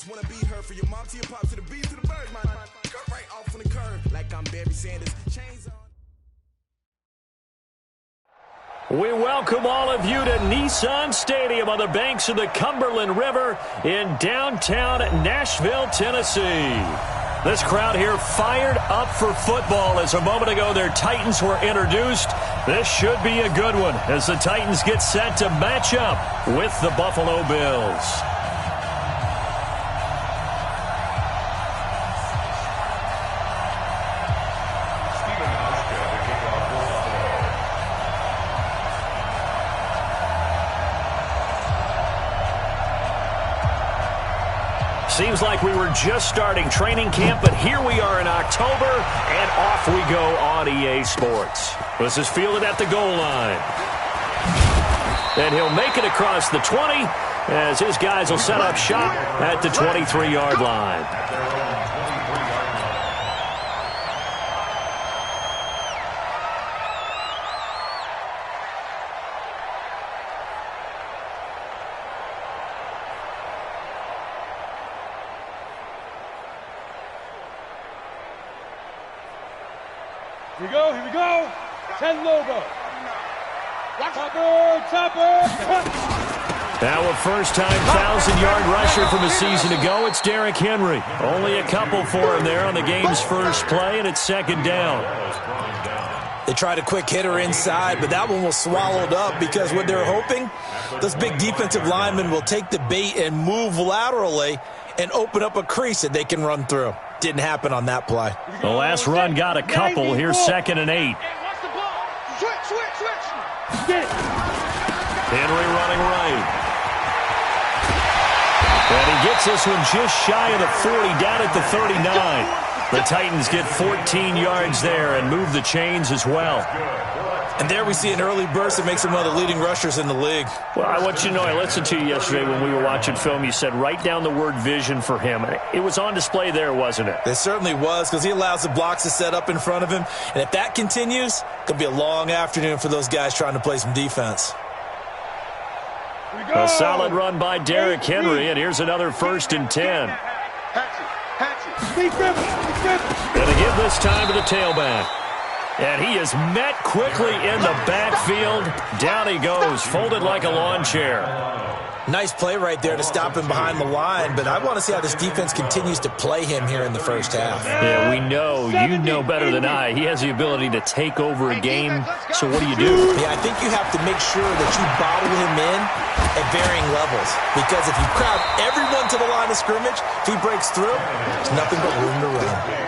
just wanna be her. For your mom to your pop to the beat to the bird, man. Cut right off on the curb like I'm Barry Sanders. Chains on. We welcome all of you to Nissan Stadium on the banks of the Cumberland River in downtown Nashville, Tennessee. This crowd here fired up for football as a moment ago their Titans were introduced. This should be a good one as the Titans get set to match up with the Buffalo Bills. Seems like we were just starting training camp, but here we are in October, and off we go on EA Sports. This is fielded at the goal line. And he'll make it across the 20 as his guys will set up shop at the 23-yard line. Here we go. 10 logo. Chopper. Now a first-time 1,000-yard rusher from a season ago. It's Derrick Henry. Only a couple for him there on the game's first play, and it's second down. They tried a quick hitter inside, but that one was swallowed up because what they're hoping, those big defensive linemen will take the bait and move laterally and open up a crease that they can run through. Didn't happen on that play. The last run got a couple. Here's 2nd and 8. Henry running right. And he gets this one just shy of the 40, down at the 39. The Titans get 14 yards there and move the chains as well. And there we see an early burst that makes him one of the leading rushers in the league. Well, I want you to know, I listened to you yesterday when we were watching film. You said write down the word vision for him. It was on display there, wasn't it? It certainly was, because he allows the blocks to set up in front of him. And if that continues, it'll be a long afternoon for those guys trying to play some defense. A solid run by Derrick Henry, and here's another 1st and 10. And again this time to the tailback. And he is met quickly in the backfield. Down he goes, folded like a lawn chair. Nice play right there to stop him behind the line, but I want to see how this defense continues to play him here in the first half. Yeah, we know, you know better than I, he has the ability to take over a game, so what do you do? Yeah, I think you have to make sure that you bottle him in at varying levels, because if you crowd everyone to the line of scrimmage, if he breaks through, there's nothing but room to run.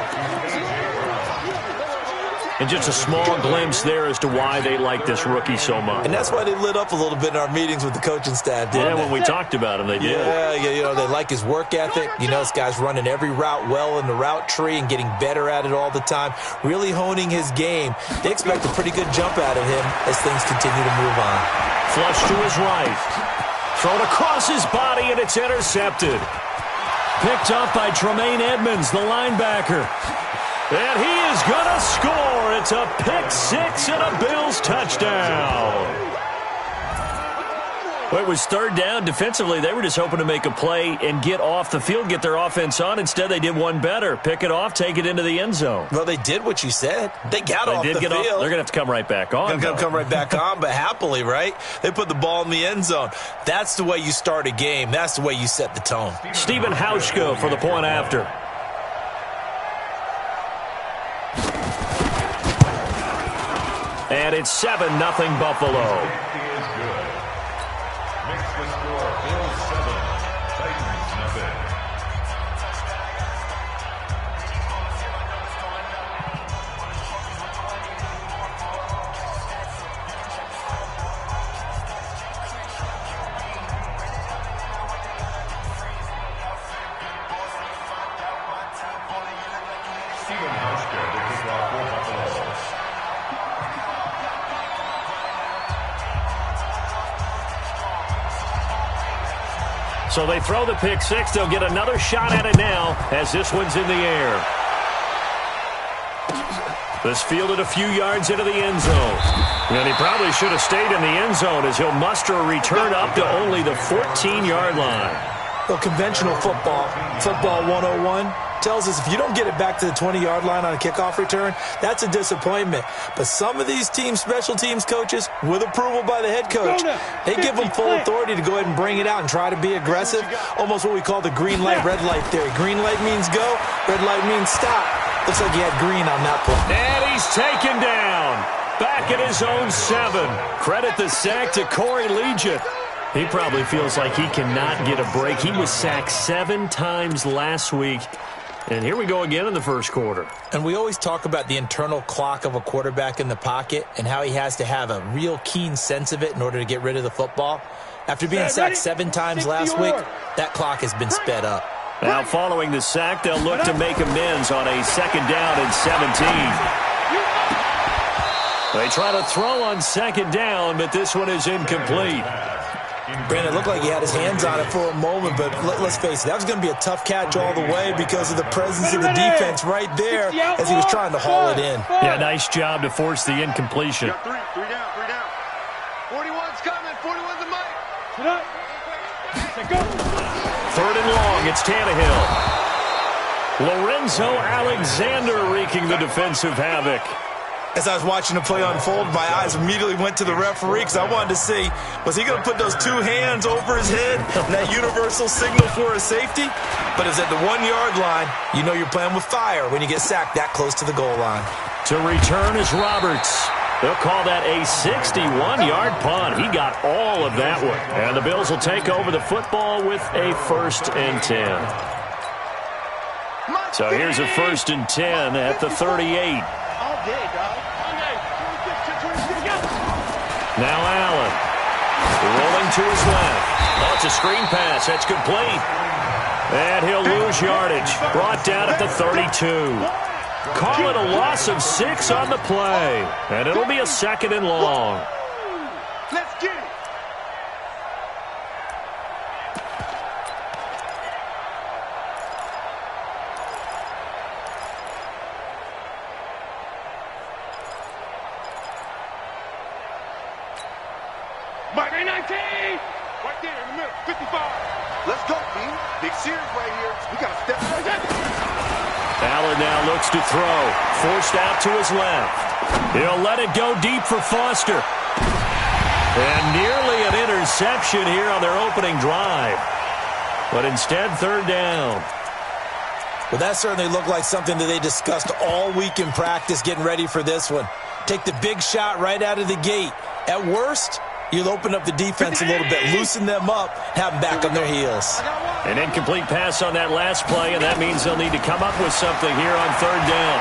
And just a small glimpse there as to why they like this rookie so much. And that's why they lit up a little bit in our meetings with the coaching staff, didn't they? When we talked about him, they did. Yeah, you know, they like his work ethic. You know, this guy's running every route well in the route tree and getting better at it all the time, really honing his game. They expect a pretty good jump out of him as things continue to move on. Flush to his right. Thrown across his body, and it's intercepted. Picked up by Tremaine Edmonds, the linebacker. And he is going to score. It's a pick six and a Bills touchdown. Well, it was 3rd down. Defensively, they were just hoping to make a play and get off the field, get their offense on. Instead, they did one better. Pick it off, take it into the end zone. Well, they did what you said. They got off the field. They're going to have to come right back on. They're going to come right back on, but happily, right? They put the ball in the end zone. That's the way you start a game. That's the way you set the tone. Stephen Hauschko for the point after. And it's 7-0 Buffalo. So they throw the pick six. They'll get another shot at it now as this one's in the air. This fielded a few yards into the end zone. And he probably should have stayed in the end zone as he'll muster a return up to only the 14-yard line. Well, conventional football 101, tells us if you don't get it back to the 20-yard line on a kickoff return, that's a disappointment. But some of these special teams coaches, with approval by the head coach, they give them full authority to go ahead and bring it out and try to be aggressive, almost what we call the green light, red light theory. Green light means go, red light means stop. Looks like he had green on that play. And he's taken down. Back at his own 7. Credit the sack to Corey Legion. He probably feels like he cannot get a break. He was sacked 7 times last week. And here we go again in the first quarter. And we always talk about the internal clock of a quarterback in the pocket and how he has to have a real keen sense of it in order to get rid of the football. After being sacked 7 times last week, that clock has been sped up. Now following the sack, they'll look to make amends on a 2nd down and 17. They try to throw on 2nd down, but this one is incomplete. Brandon, it looked like he had his hands on it for a moment, but let's face it, that was going to be a tough catch all the way because of the presence of the defense right there as he was trying to haul it in. Yeah, nice job to force the incompletion. Three down. 41's coming. 41's the mic. Go. 3rd and long, it's Tannehill. Lorenzo Alexander wreaking the defensive havoc. As I was watching the play unfold, my eyes immediately went to the referee because I wanted to see, was he going to put those 2 hands over his head and that universal signal for a safety? But it was at the 1-yard line. You know you're playing with fire when you get sacked that close to the goal line. To return is Roberts. They'll call that a 61-yard punt. He got all of that one. And the Bills will take over the football with a 1st and 10. So here's a 1st and 10 at the 38. Now Allen, rolling to his left. Oh, it's a screen pass. That's complete. And he'll lose yardage. Brought down at the 32. Call it a loss of 6 on the play. And it'll be a 2nd and long. Let's get it. Mike, 19! Right there in the middle, 55. Let's go, B. Big series right here. We got to step right. Allen now looks to throw. Forced out to his left. He'll let it go deep for Foster. And nearly an interception here on their opening drive. But instead, 3rd down. Well, that certainly looked like something that they discussed all week in practice getting ready for this one. Take the big shot right out of the gate. At worst, you'll open up the defense a little bit, loosen them up, have them back on their heels. An incomplete pass on that last play, and that means they'll need to come up with something here on 3rd down.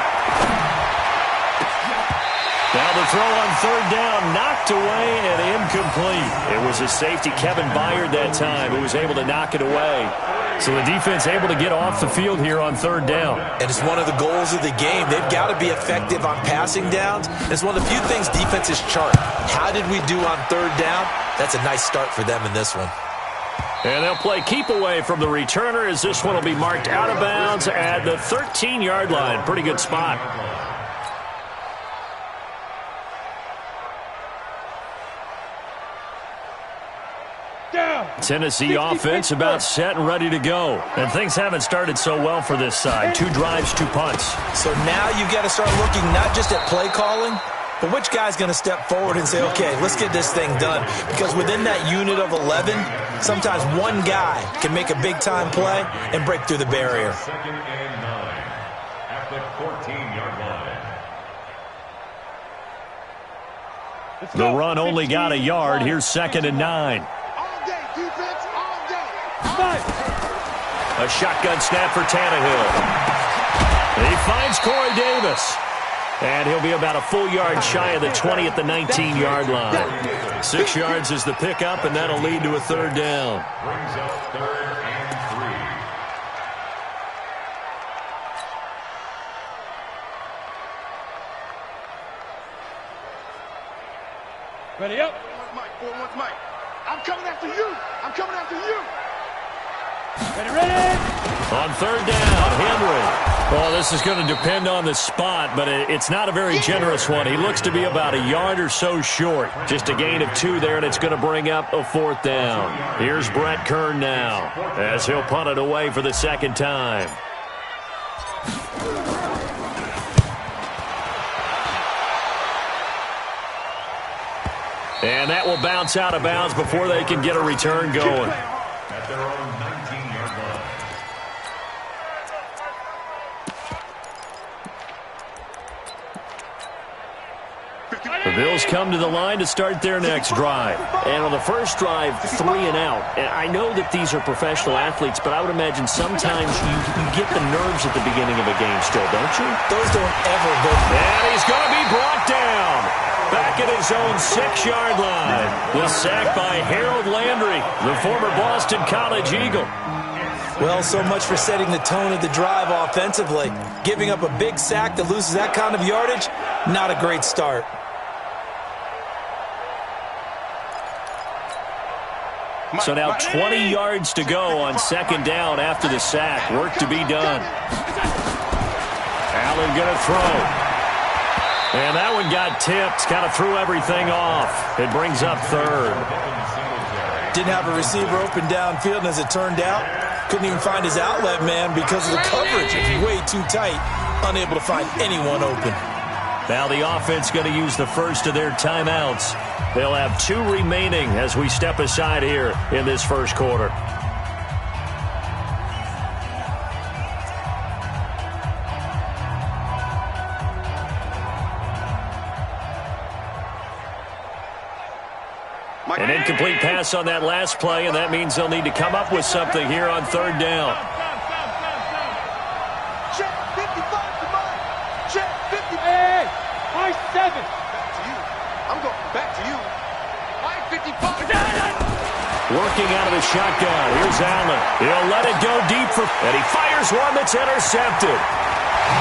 Now the throw on 3rd down, knocked away and incomplete. It was a safety, Kevin Byard, that time, who was able to knock it away. So the defense able to get off the field here on 3rd down. And it's one of the goals of the game. They've got to be effective on passing downs. It's one of the few things defenses chart. How did we do on 3rd down? That's a nice start for them in this one. And they'll play keep away from the returner as this one will be marked out of bounds at the 13-yard line. Pretty good spot. Tennessee offense about set and ready to go. And things haven't started so well for this side. 2 drives, 2 punts. So now you've got to start looking not just at play calling, but which guy's going to step forward and say, okay, let's get this thing done. Because within that unit of 11, sometimes one guy can make a big-time play and break through the barrier. 2nd and 9 at the 14-yard line. The run only got a yard. Here's 2nd and 9. A shotgun snap for Tannehill. He finds Corey Davis. And he'll be about a full yard shy of the 20 at the 19-yard line. 6 yards is the pickup, and that'll lead to a 3rd down. Brings up 3rd and 3. Ready up. 41's Mike. I'm coming after you. I'm coming after you. Ready. A On third down, Henry. Well, this is going to depend on the spot, but it's not a very generous one. He looks to be about a yard or so short. Just a gain of 2 there, and it's going to bring up a 4th down. Here's Brett Kern now as he'll punt it away for the 2nd time. And that will bounce out of bounds before they can get a return going. At their own 19-yard line. The Bills come to the line to start their next drive. And on the first drive, 3 and out. And I know that these are professional athletes, but I would imagine sometimes you get the nerves at the beginning of a game still, don't you? Those don't ever go. And he's going to be brought down. Back at his own 6-yard line. The sack by Harold Landry, the former Boston College Eagle. Well, so much for setting the tone of the drive offensively. Giving up a big sack that loses that kind of yardage, not a great start. So now 20 yards to go on 2nd down after the sack. Work to be done. Allen going to throw. And that one got tipped. Kind of threw everything off. It brings up 3rd. Didn't have a receiver open downfield, and as it turned out, couldn't even find his outlet man because of the coverage. It's way too tight. Unable to find anyone open. Now the offense going to use the first of their timeouts. They'll have 2 remaining as we step aside here in this first quarter. An incomplete pass on that last play, and that means they'll need to come up with something here on 3rd down. Check 55 to mine. Check 50. Hey, my 7. Back to you. I'm going back to you. My 55. Working out of the shotgun. Here's Allen. He'll let it go deep and he fires one that's intercepted.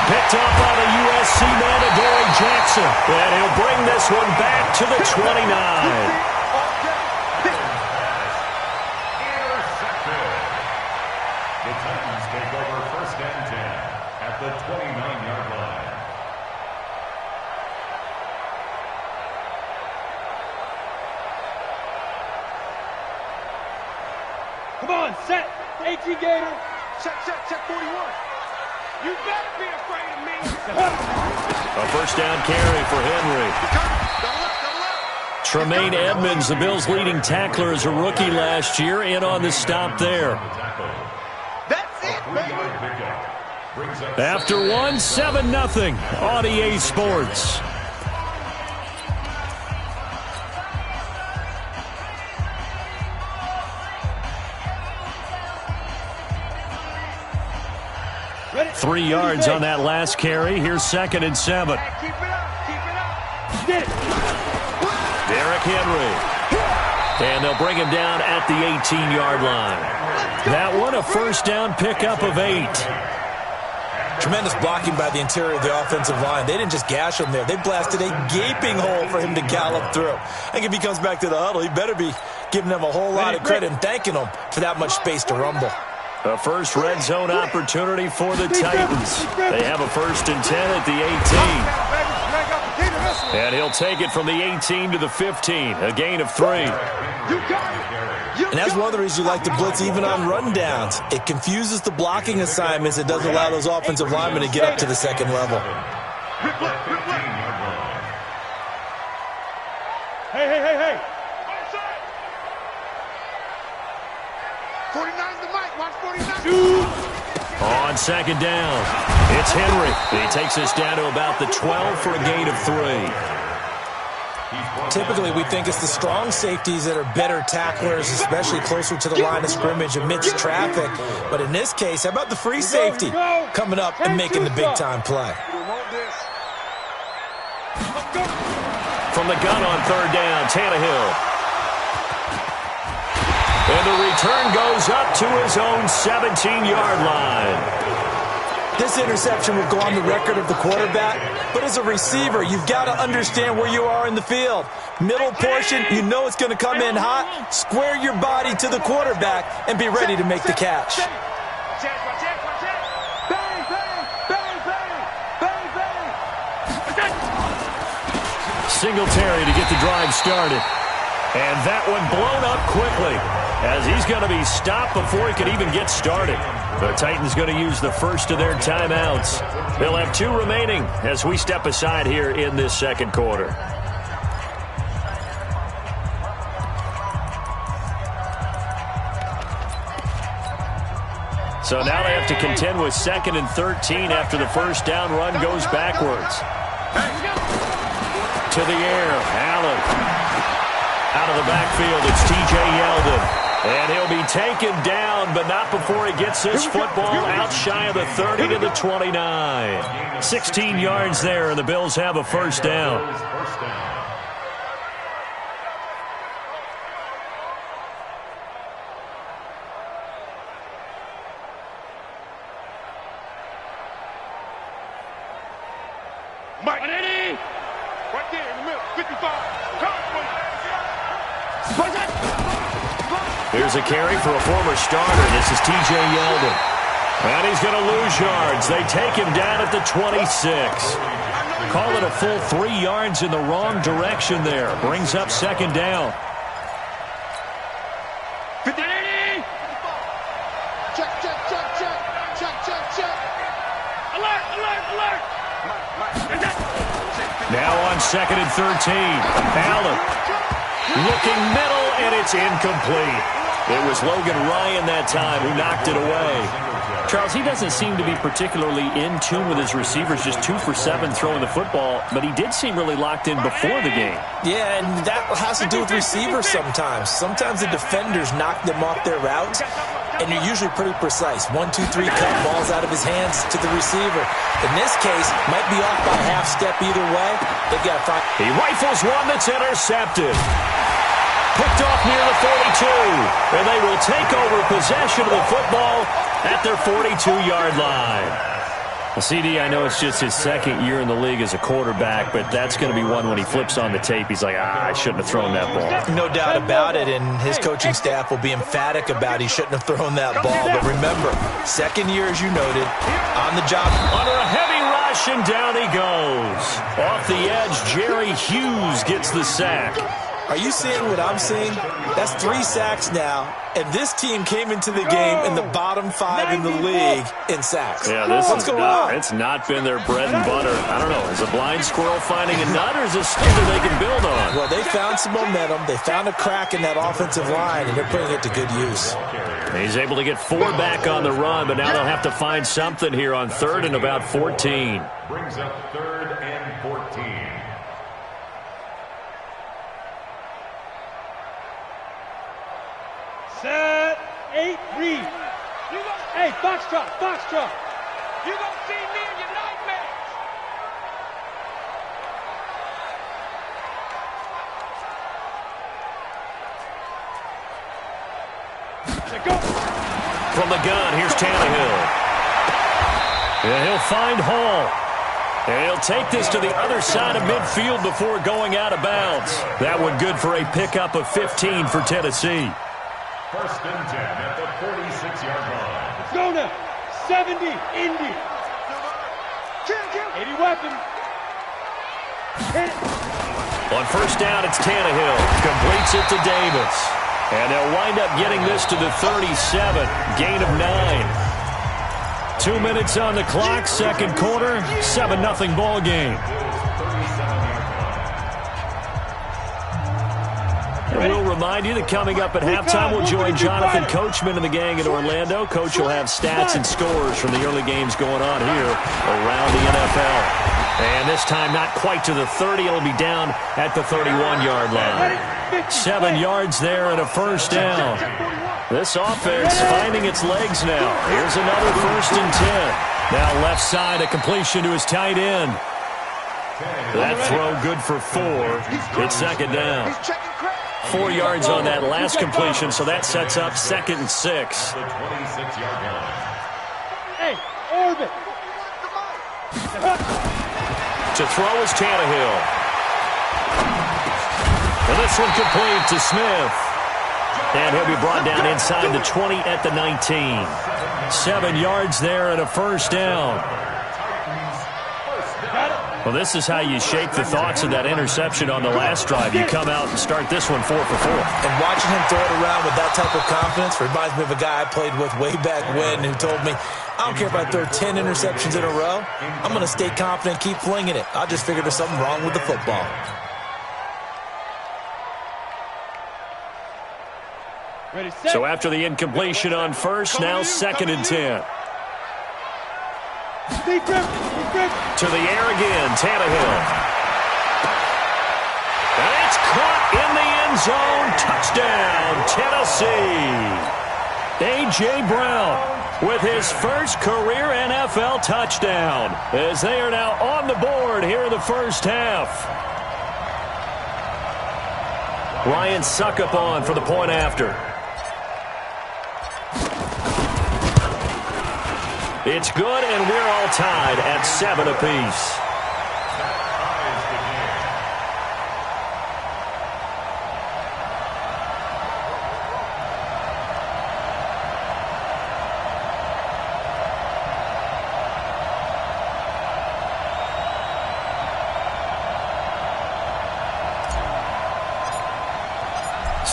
Picked up by the USC man, Adoree Jackson. And he'll bring this one back to the 29. The Titans take over 1st and 10 at the 29-yard line. Come on, set. 18 Gator. Check 41. You better be afraid of me. A 1st down carry for Henry. Double up. Tremaine Edmonds, the Bills' leading tackler as a rookie last year, in on the stop there. That's it, baby. After 1, 7-0 on EA Sports. Ready? 3 yards on that last carry. Here's 2nd and 7. Keep it up. Get it. Derrick Henry. And they'll bring him down at the 18-yard line. That one a 1st down pickup of 8. Tremendous blocking by the interior of the offensive line. They didn't just gash him there. They blasted a gaping hole for him to gallop through. I think if he comes back to the huddle, he better be giving them a whole lot of credit and thanking them for that much space to rumble. A first red zone opportunity for the Titans. They have a 1st and 10 at the 18. And he'll take it from the 18 to the 15, a gain of 3. And that's one of the reasons you like to blitz even on rundowns. It confuses the blocking assignments. It doesn't allow those offensive linemen to get up to the 2nd level. Hey. 49's the mic. Watch 49. On 2nd down, it's Henry. He takes us down to about the 12 for a gain of 3. Typically, we think it's the strong safeties that are better tacklers, especially closer to the line of scrimmage amidst traffic. But in this case, how about the free safety coming up and making the big-time play? From the gun on 3rd down, Tannehill. And the return goes up to his own 17-yard line. This interception will go on the record of the quarterback, but as a receiver, you've got to understand where you are in the field. Middle portion, you know it's going to come in hot. Square your body to the quarterback and be ready to make the catch. Singletary to get the drive started. And that one blown up quickly as he's going to be stopped before he could even get started. The Titans going to use the first of their timeouts. They'll have 2 remaining as we step aside here in this second quarter. So now they have to contend with 2nd and 13 after the first down run goes backwards. To the air, Allen. Out of the backfield, it's T.J. Yeldon. And he'll be taken down, but not before he gets his football out shy of the 30 to the 29. 16 yards there, and the Bills have a first down. Mike, right there in the middle, 55. Here's a carry for a former starter. This is T.J. Yeldon. And he's going to lose yards. They take him down at the 26. Call it a full 3 yards in the wrong direction there. Brings up 2nd down. 50. Check. Alert. Now on 2nd and 13. Allen looking middle, and it's incomplete. It was Logan Ryan that time who knocked it away. Charles, he doesn't seem to be particularly in tune with his receivers, just 2 for 7 throwing the football, but he did seem really locked in before the game. Yeah, and that has to do with receivers sometimes. Sometimes the defenders knock them off their routes, and they're usually pretty precise. 1, 2, 3 cut, balls out of his hands to the receiver. In this case, might be off by a half step either way. They've got to find. He rifles one that's intercepted. Picked off near the 42, and they will take over possession of the football at their 42-yard line. CD, I know it's just his 2nd year in the league as a quarterback, but that's going to be one when he flips on the tape. He's like, I shouldn't have thrown that ball. No doubt about it, and his coaching staff will be emphatic about he shouldn't have thrown that ball. But remember, 2nd year, as you noted, on the job. Under a heavy rush, and down he goes. Off the edge, Jerry Hughes gets the sack. Are you seeing what I'm seeing? That's 3 sacks now, and this team came into the game in the bottom 5 in the league in sacks. Yeah, What's going on? It's not been their bread and butter. I don't know. Is a blind squirrel finding a nut, or is it something they can build on? Well, they found some momentum. They found a crack in that offensive line, and they're putting it to good use. He's able to get 4 back on the run, but now they'll have to find something here on 3rd and about 14. Brings up 3rd and 14. Set, 8, read. Hey, foxtrot. You gonna see me in your nightmares. Go. From the gun, here's Tannehill. And he'll find Hall. And he'll take this to the other side of midfield before going out of bounds. That one good for a pickup of 15 for Tennessee. 1st and 10 at the 46-yard line. Let's go now. 70, Indy. 80 weapon. Hit it. On 1st down, it's Tannehill. Completes it to Davis. And they'll wind up getting this to the 37. Gain of 9. 2 minutes on the clock, 2nd quarter. 7-0 ball game. And we'll remind you that coming up at halftime, we'll join Jonathan Coachman and the gang in Orlando. Coach will have stats and scores from the early games going on here around the NFL. And this time, not quite to the 30. It'll be down at the 31-yard line. 7 yards there and a first down. This offense finding its legs now. Here's another 1st and 10. Now left side, a completion to his tight end. That throw good for 4. It's 2nd down. 4 yards on that last completion, so that sets up 2nd and 6. The 26-yard line. Hey, orbit. To throw is Tannehill. And this one complete to Smith. And he'll be brought down inside the 20 at the 19. 7 yards there and a first down. Got it. Well, this is how you shake the thoughts of that interception on the last drive. You come out and start this one 4 for 4. And watching him throw it around with that type of confidence reminds me of a guy I played with way back when who told me, I don't care if I throw 10 interceptions in a row. I'm going to stay confident and keep flinging it. I just figured there's something wrong with the football. Ready, set. So after the incompletion on first, now 2nd and 10. Deep grip, deep grip. To the air again, Tannehill. And it's caught in the end zone. Touchdown, Tennessee. A.J. Brown with his first career NFL touchdown as they are now on the board here in the first half. Ryan Suckup on for the point after. It's good, and we're all tied at 7 apiece.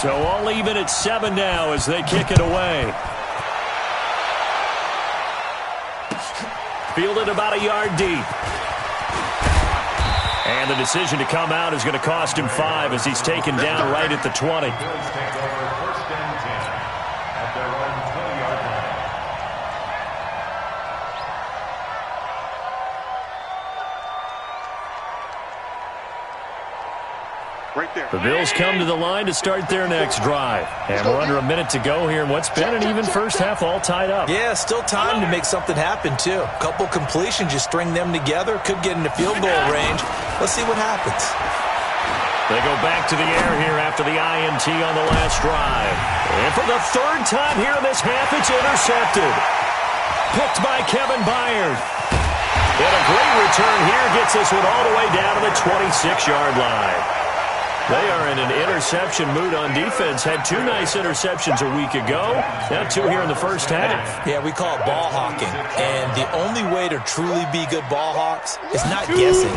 So all even at 7 now as they kick it away. Fielded about a yard deep. And the decision to come out is going to cost him 5 as he's taken down right at the 20. Bills take over 1st and 10 at their own 20-yard line. Right there. The Bills come to the line to start their next drive. And we're under a minute to go here in what's been an even first half, all tied up. Yeah, still time to make something happen, too. A couple completions, you string them together, could get into field goal range. Let's see what happens. They go back to the air here after the INT on the last drive. And for the 3rd time here in this half, it's intercepted. Picked by Kevin Byard. And a great return here gets this one all the way down to the 26-yard line. They are in an interception mood on defense. Had 2 nice interceptions a week ago. Now 2 here in the first half. Yeah, we call it ball hawking. And the only way to truly be good ball hawks is not guessing.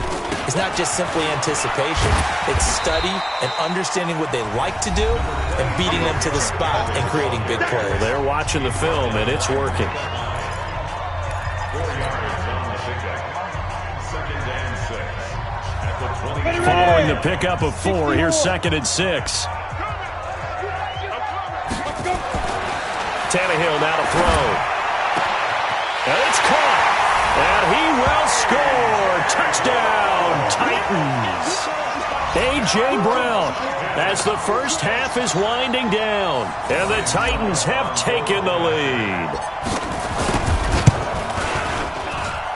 It's not just simply anticipation. It's study and understanding what they like to do and beating them to the spot and creating big plays. They're watching the film, and it's working. 4 yards on the pickup. 2nd and 6 at the 20. Following the pickup of 4, here's 2nd and 6. Tannehill now to throw. And it's caught. And he will score. Touchdown, Titans. A.J. Brown as the first half is winding down. And the Titans have taken the lead.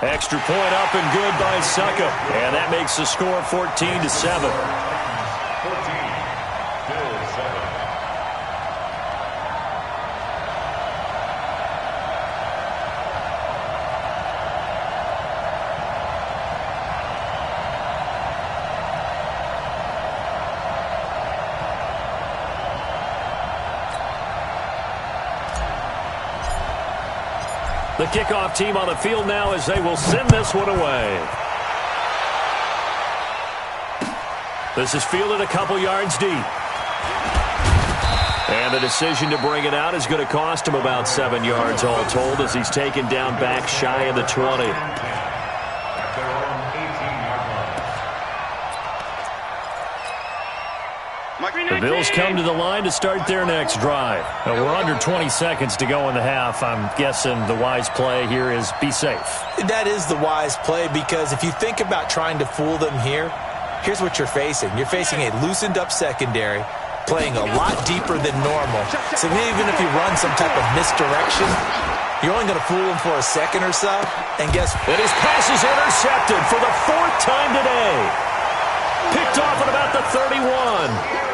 Extra point up and good by Suckup. And that makes the score 14-7. 14, Bills 7. The kickoff team on the field now as they will send this one away. This is fielded a couple yards deep. And the decision to bring it out is going to cost him about 7 yards all told as he's taken down back shy of the 20. At their own 18-yard line. The Bills come to the line to start their next drive. Now, we're under 20 seconds to go in the half. I'm guessing the wise play here is be safe. That is the wise play because if you think about trying to fool them here, here's what you're facing. You're facing a loosened up secondary, playing a lot deeper than normal. So even if you run some type of misdirection, you're only going to fool them for a second or so. And guess what? And his pass is intercepted for the 4th time today. Picked off at about the 31.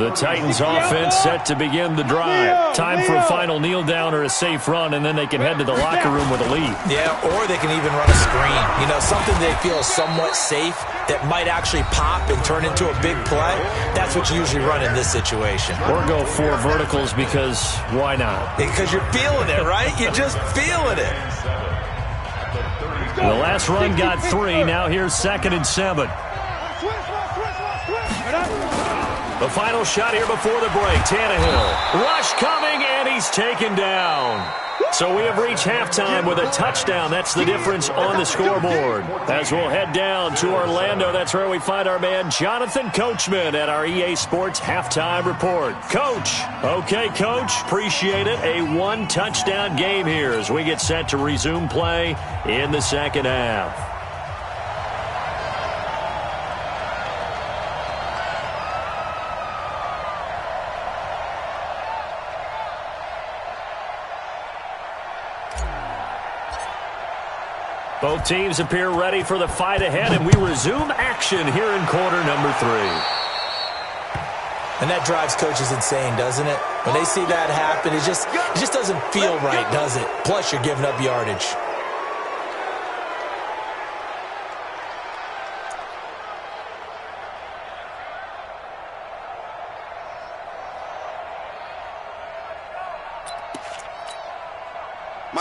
The Titans offense set to begin the drive. Time for a final kneel down or a safe run, and then they can head to the locker room with a lead. Yeah, or they can even run a screen. You know, something they feel somewhat safe that might actually pop and turn into a big play. That's what you usually run in this situation. Or go 4 verticals because why not? Because you're feeling it, right? You're just feeling it. The last run got 3. Now here's 2nd and 7. The final shot here before the break. Tannehill. Rush coming, and he's taken down. So we have reached halftime with a touchdown. That's the difference on the scoreboard. As we'll head down to Orlando, that's where we find our man Jonathan Coachman at our EA Sports Halftime Report. Coach. Okay, Coach. Appreciate it. A 1-touchdown game here as we get set to resume play in the second half. Both teams appear ready for the fight ahead, and we resume action here in quarter number 3. And that drives coaches insane, doesn't it? When they see that happen, it just doesn't feel right, does it? Plus, you're giving up yardage.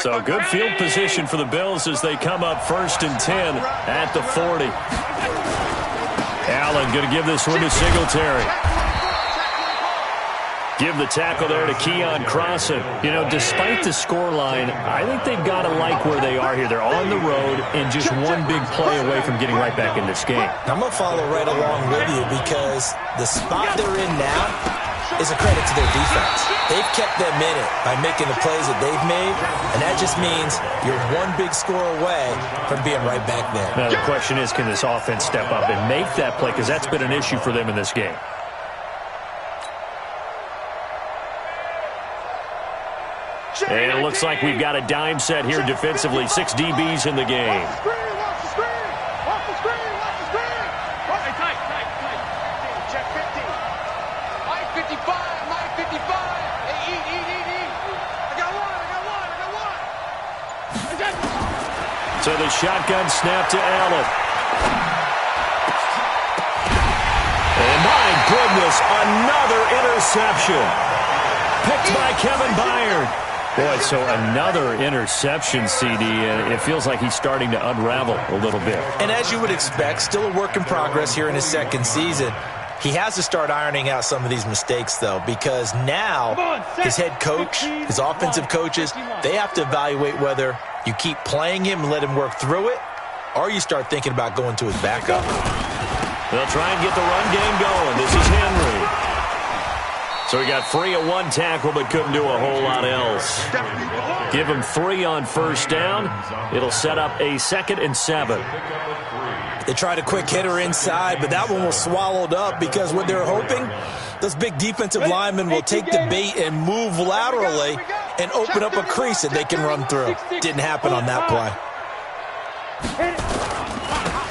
So good field position for the Bills as they come up 1st and 10 at the 40. Allen going to give this one to Singletary. Give the tackle there to Keon Crossan. You know, despite the scoreline, I think they've got to like where they are here. They're on the road and just one big play away from getting right back in this game. I'm going to follow right along with you because the spot they're in now is a credit to their defense. They've kept them in it by making the plays that they've made, and that just means you're one big score away from being right back there. Now, the question is, can this offense step up and make that play? Because that's been an issue for them in this game. And it looks like we've got a dime set here defensively. 6 DBs in the game. So the shotgun snap to Allen. And my goodness, another interception. Picked by Kevin Byard. Boy, so another interception, CD, and it feels like he's starting to unravel a little bit. And as you would expect, still a work in progress here in his 2nd season. He has to start ironing out some of these mistakes, though, because now his head coach, his offensive coaches, they have to evaluate whether you keep playing him and let him work through it, or you start thinking about going to his backup. They'll try and get the run game going. This is Henry. So he got free of 1 tackle, but couldn't do a whole lot else. Give him 3 on 1st down. It'll set up a 2nd and 7. They tried a quick hitter inside, but that one was swallowed up because what they're hoping, those big defensive linemen will take the bait and move laterally and open up a crease that they can run through. Didn't happen on that play.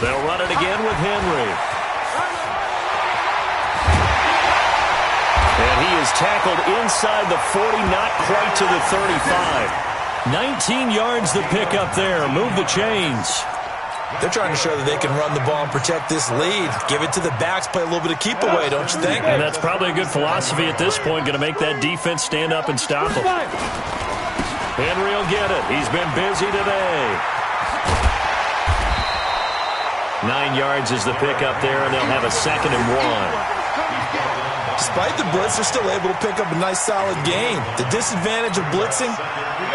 They'll run it again with Henry. And he is tackled inside the 40, not quite to the 35. 19 yards the pickup there. Move the chains. They're trying to show that they can run the ball and protect this lead. Give it to the backs, play a little bit of keep away, don't you think? And that's probably a good philosophy at this point, going to make that defense stand up and stop them. Henry will get it. He's been busy today. 9 yards is the pickup there, and they'll have a 2nd and 1. Despite the blitz, they're still able to pick up a nice, solid gain. The disadvantage of blitzing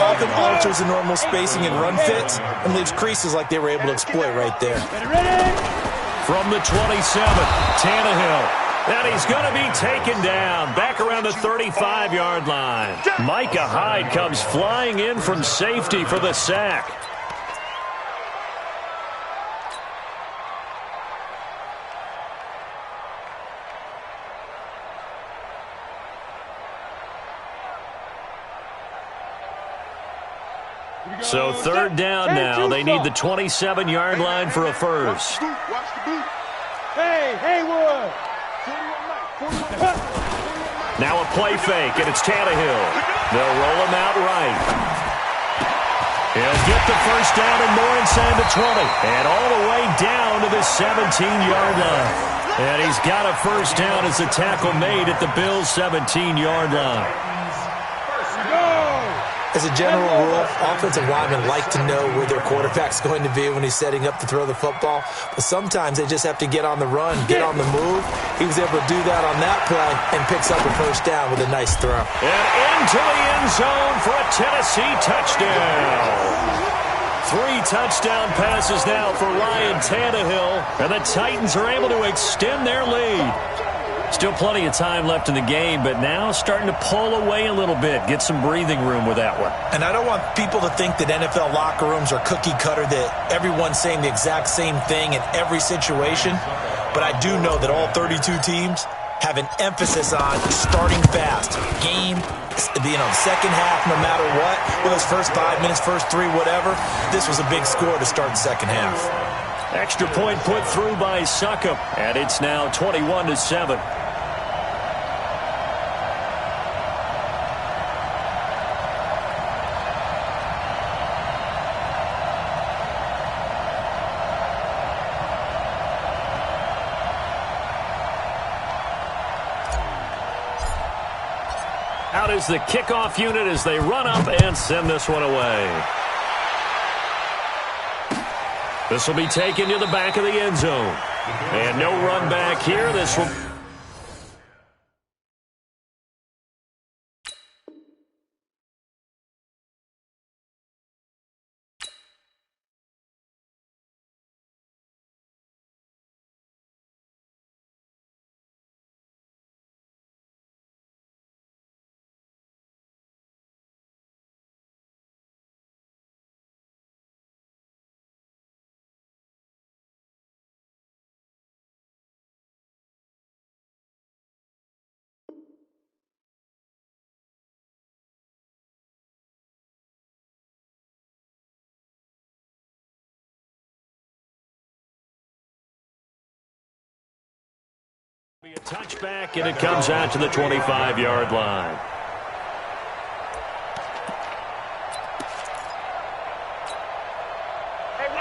often alters the normal spacing and run fits and leaves creases like they were able to exploit right there. From the 27, Tannehill. And he's going to be taken down back around the 35-yard line. Micah Hyde comes flying in from safety for the sack. So 3rd down now. They need the 27-yard line for a first. Hey, Haywood. play fake, and it's Tannehill. They'll roll him out right. He'll get the first down and more inside the 20. And all the way down to the 17-yard line. And he's got a first down as the tackle made at the Bills' 17-yard line. As a general rule, offensive linemen like to know where their quarterback's going to be when he's setting up to throw the football. But sometimes they just have to get on the run, get on the move. He was able to do that on that play and picks up a first down with a nice throw. And into the end zone for a Tennessee touchdown. 3 touchdown passes now for Ryan Tannehill. And the Titans are able to extend their lead. Still plenty of time left in the game, but now starting to pull away a little bit. Get some breathing room with that one. And I don't want people to think that NFL locker rooms are cookie cutter, that everyone's saying the exact same thing in every situation. But I do know that all 32 teams have an emphasis on starting fast. Game, second half, no matter what. Whether it's first 5 minutes, first 3, whatever. This was a big score to start the second half. Extra point put through by Succop, and it's now 21-7. Out is the kickoff unit as they run up and send this one away. This will be taken to the back of the end zone. And no run back here. This will... A touchback, and it comes out to the 25-yard line.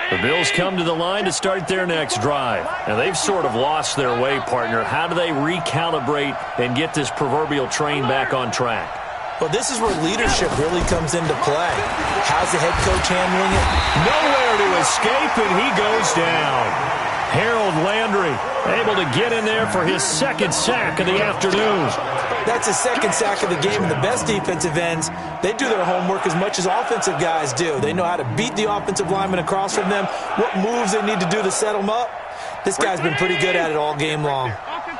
The Bills come to the line to start their next drive. And they've sort of lost their way, partner. How do they recalibrate and get this proverbial train back on track? Well, this is where leadership really comes into play. How's the head coach handling it? Nowhere to escape, and he goes down. Harold Landry able to get in there for his second sack of the afternoon. That's his second sack of the game, and the best defensive ends, they do their homework as much as offensive guys do. They know how to beat the offensive lineman across from them, what moves they need to do to set them up. This guy's been pretty good at it all game long.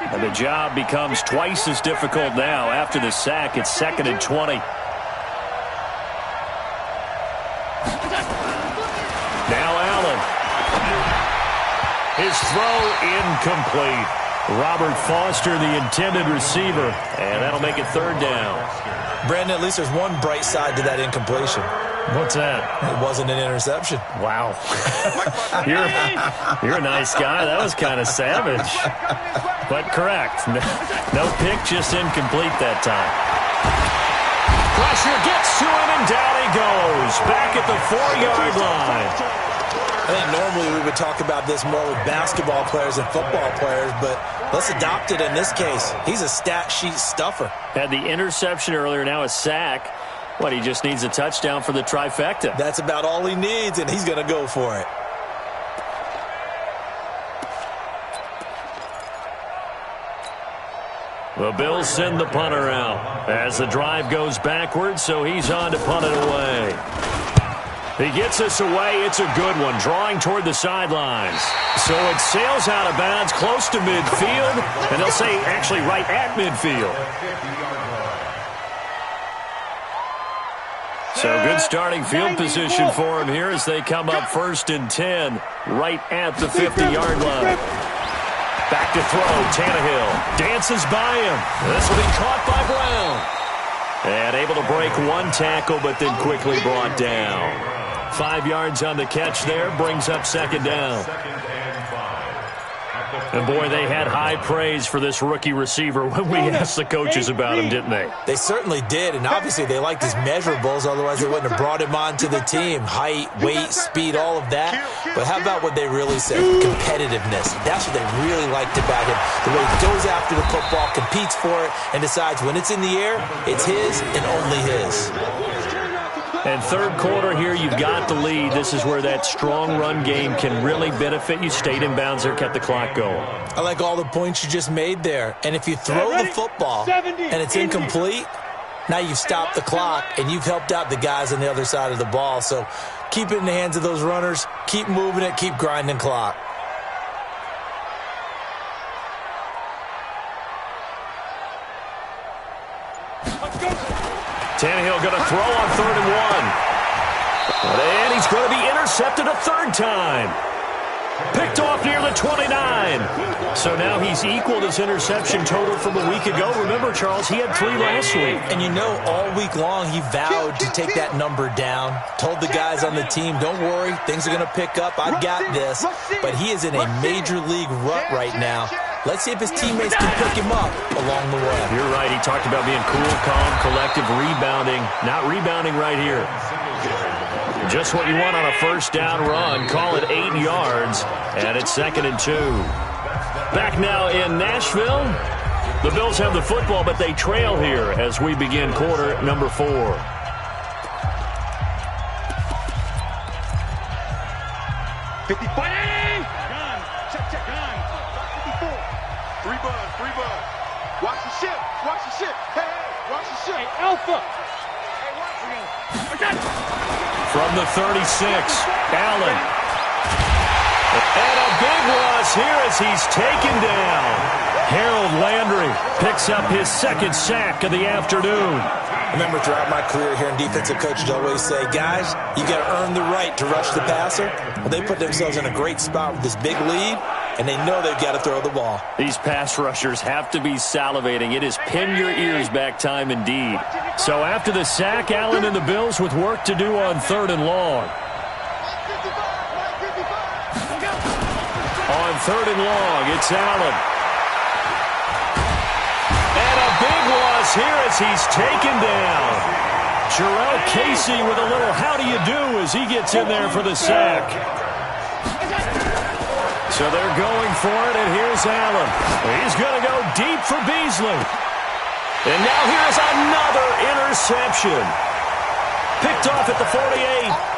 And the job becomes twice as difficult now. After the sack, it's 2nd and 20. Now Allen. His throw incomplete. Robert Foster, the intended receiver, and that'll make it 3rd down. Brandon, at least there's one bright side to that incompletion. What's that? It wasn't an interception. Wow. You're a nice guy. That was kind of savage. But correct. No pick, just incomplete that time. Pressure gets to him, and down he goes. Back at the 4-yard line. I think normally we would talk about this more with basketball players and football players, but let's adopt it in this case. He's a stat sheet stuffer. Had the interception earlier, now a sack. What, he just needs a touchdown for the trifecta. That's about all he needs, and he's going to go for it. The Bills send the punter out as the drive goes backwards, so he's on to punt it away. He gets this away. It's a good one, drawing toward the sidelines. So it sails out of bounds close to midfield, and they'll say actually right at midfield. So good starting field position for him here as they come up 1st and 10, right at the 50-yard line. Back to throw, Tannehill dances by him. This will be caught by Brown. And able to break one tackle, but then quickly brought down. 5 yards on the catch there, brings up 2nd down. And, boy, they had high praise for this rookie receiver when we asked the coaches about him, didn't they? They certainly did, and obviously they liked his measurables. Otherwise, they wouldn't have brought him onto the team. Height, weight, speed, all of that. But how about what they really said? Competitiveness. That's what they really liked about him. The way he goes after the football, competes for it, and decides when it's in the air, it's his and only his. And third quarter here, you've got the lead. This is where that strong run game can really benefit you. Stayed in bounds there, kept the clock going. I like all the points you just made there. And if you throw the football and it's incomplete, now you've stopped the clock and you've helped out the guys on the other side of the ball. So keep it in the hands of those runners. Keep moving it. Keep grinding clock. Tannehill going to throw on 3rd and 1. And he's going to be intercepted a third time. Picked off near the 29. So now he's equaled his interception total from a week ago. Remember, Charles, he had 3 last week. And you know, all week long he vowed to take that number down. Told the guys on the team, don't worry, things are going to pick up. I've got this. But he is in a major league rut right now. Let's see if his teammates can pick him up along the way. You're right. He talked about being cool, calm, collective, rebounding. Not rebounding right here. Just what you want on a first down run. Call it 8 yards, and it's 2nd and 2. Back now in Nashville. The Bills have the football, but they trail here as we begin quarter number 4. 50. Check. 54. 3 buzz. Watch the ship. Hey, watch the ship. Hey, Alpha. From the 36, Allen. And a big loss here as he's taken down. Harold Landry picks up his 2nd sack of the afternoon. I remember throughout my career here in defensive coaches always say, guys, you got to earn the right to rush the passer. Well, they put themselves in a great spot with this big lead, and they know they've got to throw the ball. These pass rushers have to be salivating. It is pin your ears back time indeed. So after the sack, Allen and the Bills with work to do on 3rd and long. On 3rd and long, it's Allen. And a big loss here as he's taken down. Jarrell Casey with a little how do you do as he gets in there for the sack. So they're going for it, and here's Allen. He's going to go deep for Beasley. And now here's another interception. Picked off at the 48.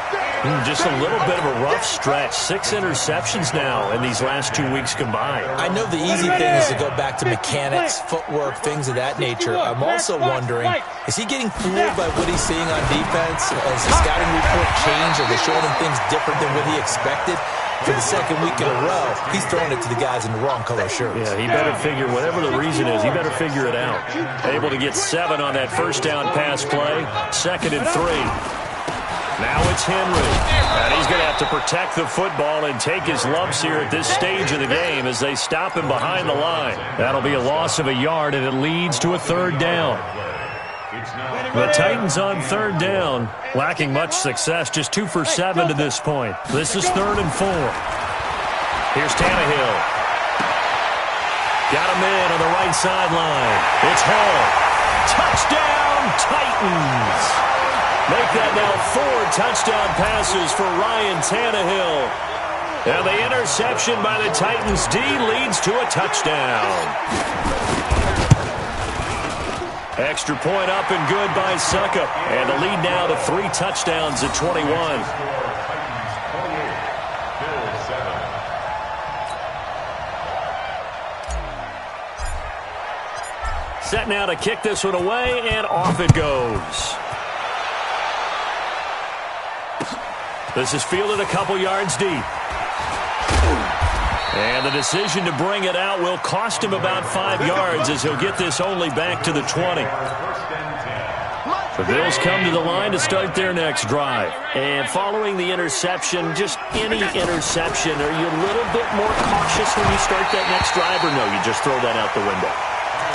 Just a little bit of a rough stretch. 6 interceptions now in these last 2 weeks combined. I know the easy thing is to go back to mechanics, footwork, things of that nature. I'm also wondering, is he getting fooled by what he's seeing on defense? Has the scouting report changed? Are they showing him things different than what he expected? For the 2nd week in a row, he's throwing it to the guys in the wrong color shirts. Yeah, he better figure, whatever the reason is, he better figure it out. Able to get 7 on that first down pass play. 2nd and 3. Now it's Henry. And he's going to have to protect the football and take his lumps here at this stage of the game as they stop him behind the line. That'll be a loss of a yard, and it leads to a 3rd down. The Titans on 3rd down, lacking much success, just 2 for 7 to this point. This is 3rd and 4. Here's Tannehill. Got him in on the right sideline. It's Hall. Touchdown, Titans. Make that now 4 touchdown passes for Ryan Tannehill. And the interception by the Titans D leads to a touchdown. Extra point up and good by Suckup. And the lead now to 3 touchdowns at 21. Set now to kick this one away, and off it goes. This is fielded a couple yards deep. And the decision to bring it out will cost him about 5 yards as he'll get this only back to the 20. The Bills come to the line to start their next drive. And following the interception, just any interception, are you a little bit more cautious when you start that next drive, or no, you just throw that out the window?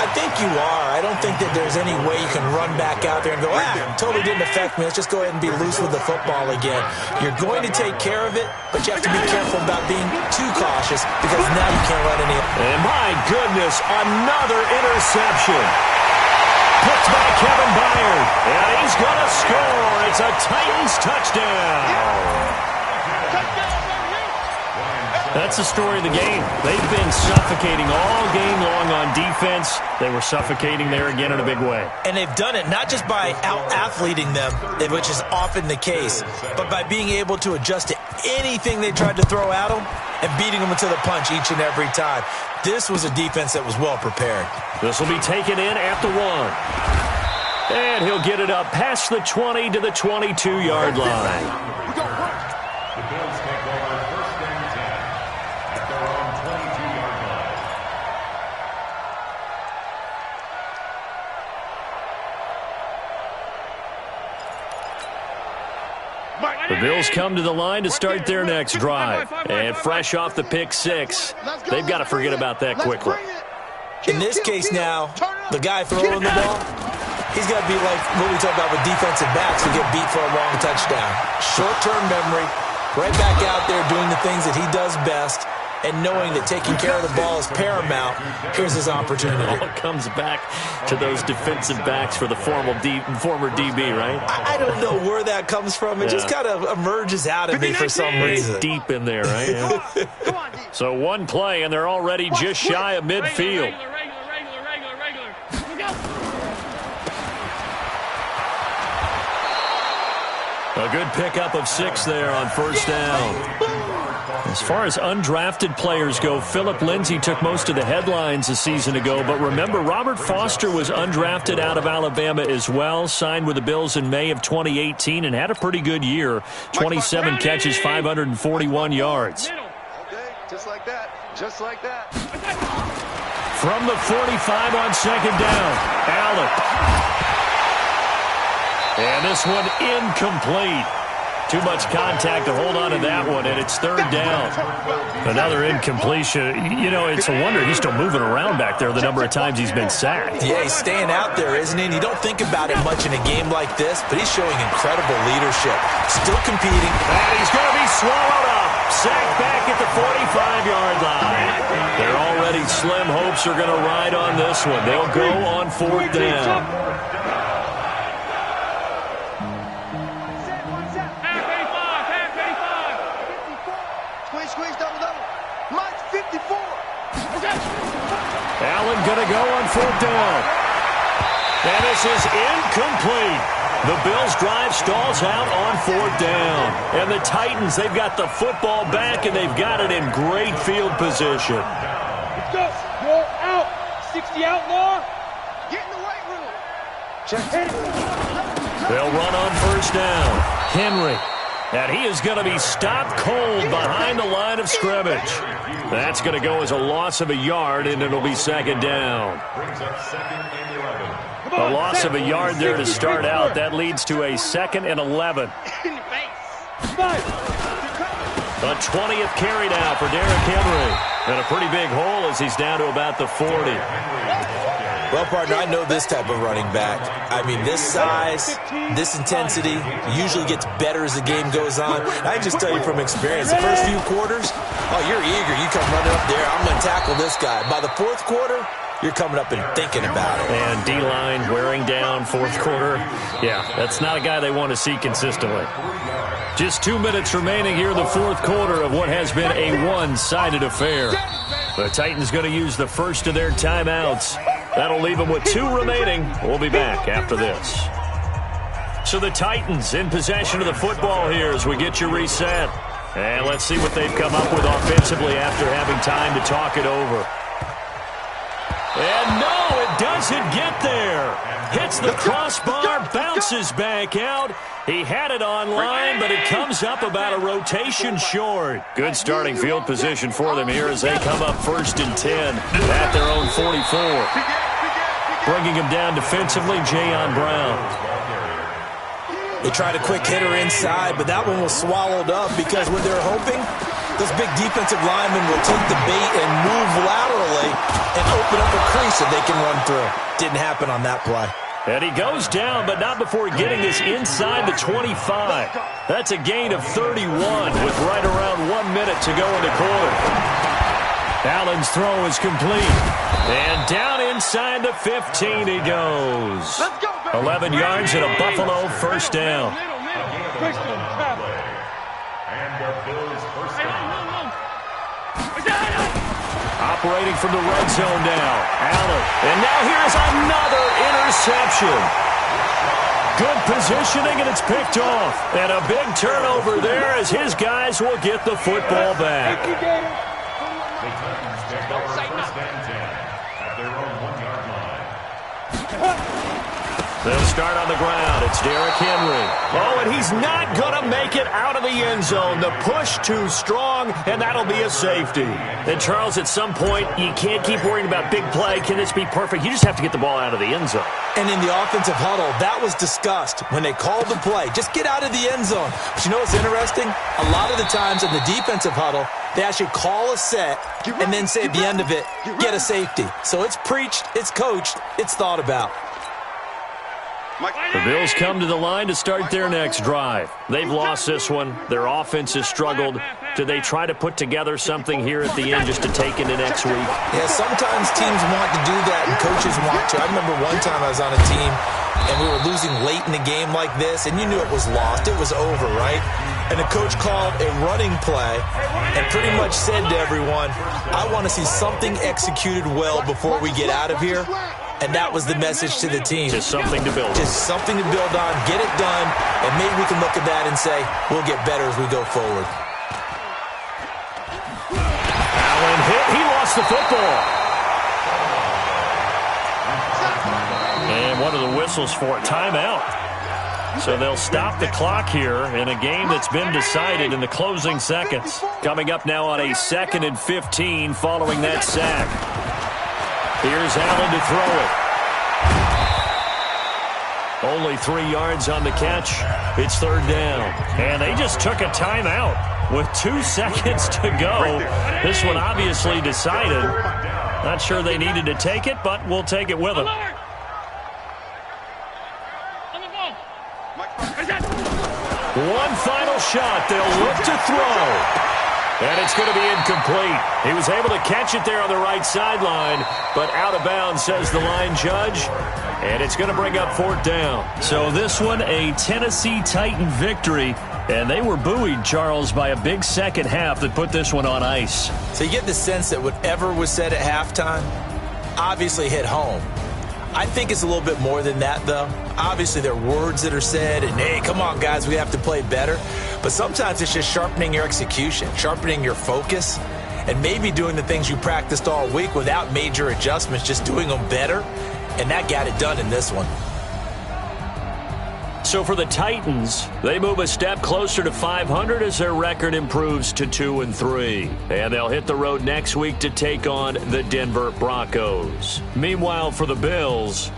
I think you are. I don't think that there's any way you can run back out there and go, totally didn't affect me. Let's just go ahead and be loose with the football again. You're going to take care of it, but you have to be careful about being too cautious because now you can't let any... And my goodness, another interception. Picked by Kevin Byard. And he's going to score. It's a Titans touchdown. That's the story of the game. They've been suffocating all game long on defense. They were suffocating there again in a big way. And they've done it not just by out-athleting them, which is often the case, but by being able to adjust to anything they tried to throw at them and beating them to the punch each and every time. This was a defense that was well prepared. This will be taken in at the 1. And he'll get it up past the 20 to the 22-yard line. The Bills take over first and 10 at their own 22-yard line. The Bills come to the line to start their next drive. And fresh off the pick 6, they've got to forget about that quickly. In this case now, the guy throwing the ball, he's got to be like what we talk about with defensive backs who get beat for a long touchdown. Short-term memory, right back out there doing the things that he does best, and knowing that taking care of the ball is paramount. Here's his opportunity. It all comes back to those defensive backs for the former DB, right? I don't know where that comes from. It just kind of emerges out of me for some reason. It's deep in there, right? Yeah. So one play, and they're already just shy of midfield. A good pickup of 6 there on first down. As far as undrafted players go, Philip Lindsay took most of the headlines a season ago. But remember, Robert Foster was undrafted out of Alabama as well, signed with the Bills in May of 2018 and had a pretty good year. 27 catches, 541 yards. Okay, just like that. Just like that. From the 45 on second down, Allen. And this one incomplete. Too much contact to hold on to that one, and it's third down. Another incompletion. You know, it's a wonder he's still moving around back there the number of times he's been sacked. Yeah, he's staying out there, isn't he? And you don't think about it much in a game like this, but he's showing incredible leadership. Still competing. And he's going to be swallowed up. Sacked back at the 45-yard line. Their already slim hopes are going to ride on this one. They'll go on fourth down. Allen going to go on fourth down. And this is incomplete. The Bills' drive stalls out on fourth down. And the Titans, they've got the football back, and they've got it in great field position. Let's go. Go out. 60 outlaw. Get in the weight room. Check it. They'll run on first down. Henry. And he is going to be stopped cold behind the line of scrimmage. That's going to go as a loss of a yard, and it'll be second down. A loss of a yard there to start out. That leads to a 2nd and 11. A 20th carry now for Derrick Henry. And a pretty big hole as he's down to about the 40. Well, partner, I know this type of running back. I mean, this size, this intensity usually gets better as the game goes on. I just tell you from experience, the first few quarters, oh, you're eager. You come running up there. I'm going to tackle this guy. By the fourth quarter, you're coming up and thinking about it. And D-line wearing down fourth quarter. Yeah, that's not a guy they want to see consistently. Just 2 minutes remaining here in the fourth quarter of what has been a one-sided affair. The Titans going to use the first of their timeouts. That'll leave them with 2 remaining. We'll be back after this. So the Titans in possession of the football here as we get you reset. And let's see what they've come up with offensively after having time to talk it over. And no, it doesn't get there. Hits the crossbar, bounces back out. He had it on line, but it comes up about a rotation short. Good starting field position for them here as they come up 1st and 10 at their own 44. Bringing him down defensively, Jayon Brown. They tried a quick hitter inside, but that one was swallowed up because what they're hoping, Those big defensive linemen will take the bait and move laterally and open up a crease that they can run through. Didn't happen on that play. And he goes down, but not before getting this inside the 25. That's a gain of 31 with right around 1 minute to go in the quarter. Allen's throw is complete. And down inside the 15 he goes. 11 yards and a Buffalo first down. Operating from the red zone now. Allen. And now here's another interception. Good positioning, and it's picked off. And a big turnover there as his guys will get the football back. The Titans take over first and 10 at their own 1-yard line. They'll start on the ground. It's Derrick Henry. Oh, and he's not going to make it out of the end zone. The push too strong, and that'll be a safety. And, Charles, at some point, you can't keep worrying about big play. Can this be perfect? You just have to get the ball out of the end zone. And in the offensive huddle, that was discussed when they called the play. Just get out of the end zone. But you know what's interesting? A lot of the times in the defensive huddle, they actually call a set and then say at the end of it, get a safety. So it's preached, it's coached, it's thought about. The Bills come to the line to start their next drive. They've lost this one. Their offense has struggled. Do they try to put together something here at the end just to take into next week? Yeah, sometimes teams want to do that and coaches want to. I remember one time I was on a team and we were losing late in the game like this, and you knew it was lost. It was over, right? And the coach called a running play and pretty much said to everyone, I want to see something executed well before we get out of here. And that was the message to the team. Just something to build on. Just something to build on, get it done, and maybe we can look at that and say, we'll get better as we go forward. Allen hit. He lost the football. And one of the whistles for a timeout. So they'll stop the clock here in a game that's been decided in the closing seconds. Coming up now on a 2nd and 15 following that sack. Here's Allen to throw it. Only 3 yards on the catch. It's 3rd down. And they just took a timeout with 2 seconds to go. This one obviously decided. Not sure they needed to take it, but we'll take it with them. One final shot. They'll look to throw. And it's going to be incomplete. He was able to catch it there on the right sideline, but out of bounds, says the line judge. And it's going to bring up 4th down. So this one, a Tennessee Titan victory. And they were buoyed, Charles, by a big second half that put this one on ice. So you get the sense that whatever was said at halftime obviously hit home. I think it's a little bit more than that, though. Obviously, there are words that are said, and, hey, come on, guys, we have to play better. But sometimes it's just sharpening your execution, sharpening your focus, and maybe doing the things you practiced all week without major adjustments, just doing them better. And that got it done in this one. So for the Titans, they move a step closer to 500 as their record improves to 2-3. And they'll hit the road next week to take on the Denver Broncos. Meanwhile, for the Bills,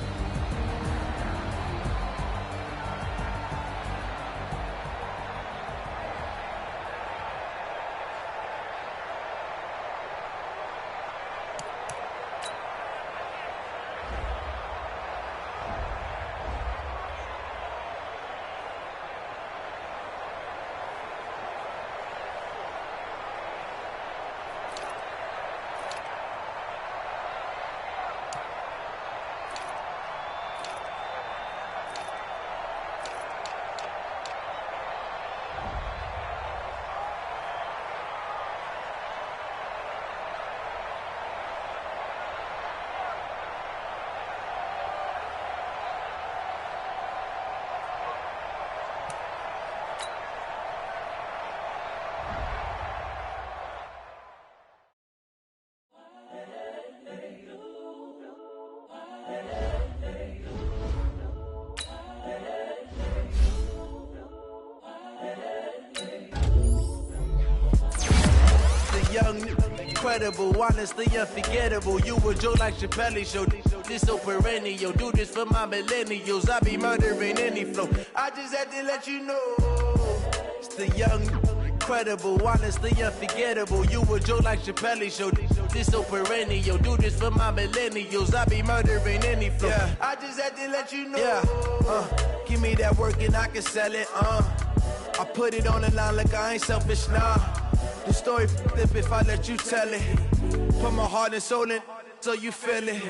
incredible, honestly unforgettable. You a joke like Chappelle show. This so perennial. Do this for my millennials. I be murdering any flow. I just had to let you know. It's the young incredible, honestly unforgettable. You a joke like Chappelle Show. This so perennial. Do this for my millennials. I be murdering any flow. Yeah. I just had to let you know. Yeah. Give me that work and I can sell it. I put it on the line like I ain't selfish, nah. The story flip if I let you tell it. Put my heart and soul in so you feel it.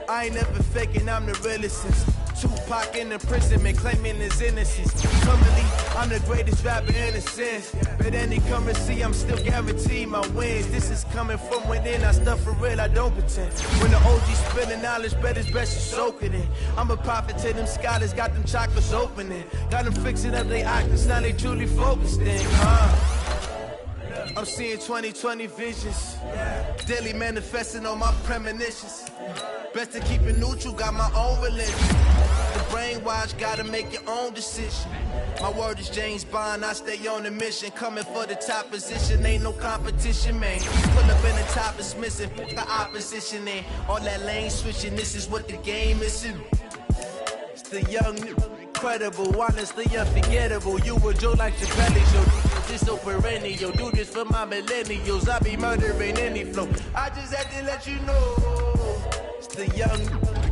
I ain't never faking, I'm the realest. Tupac in imprisonment, claiming his innocence. Currently, I'm the greatest rapper in a sense. But any currency, I'm still guaranteed my wins. This is coming from within, I stuff for real, I don't pretend. When the OG spilling knowledge, bet it's best you soak it in. I'm a prophet to them scholars, got them chakras opening. Got them fixing up their octaves, now they truly focused in. I'm seeing 2020 visions. Daily manifesting on my premonitions. Best to keep it neutral, got my own religion. The brainwash, gotta make your own decision. My word is James Bond, I stay on a mission. Coming for the top position, ain't no competition, man. Pull up in the top is missing, the opposition in. All that lane switching, this is what the game is. It's the young, incredible, honestly unforgettable. You a joke like Chappelle Show. This so perennial, do this for my millennials. I be murdering any flow. I just had to let you know. It's the young,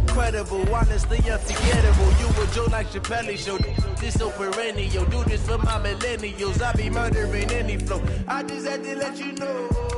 incredible, honestly unforgettable. You a joke like Chappelle Show. This so perennial, do this for my millennials. I be murdering any flow. I just had to let you know.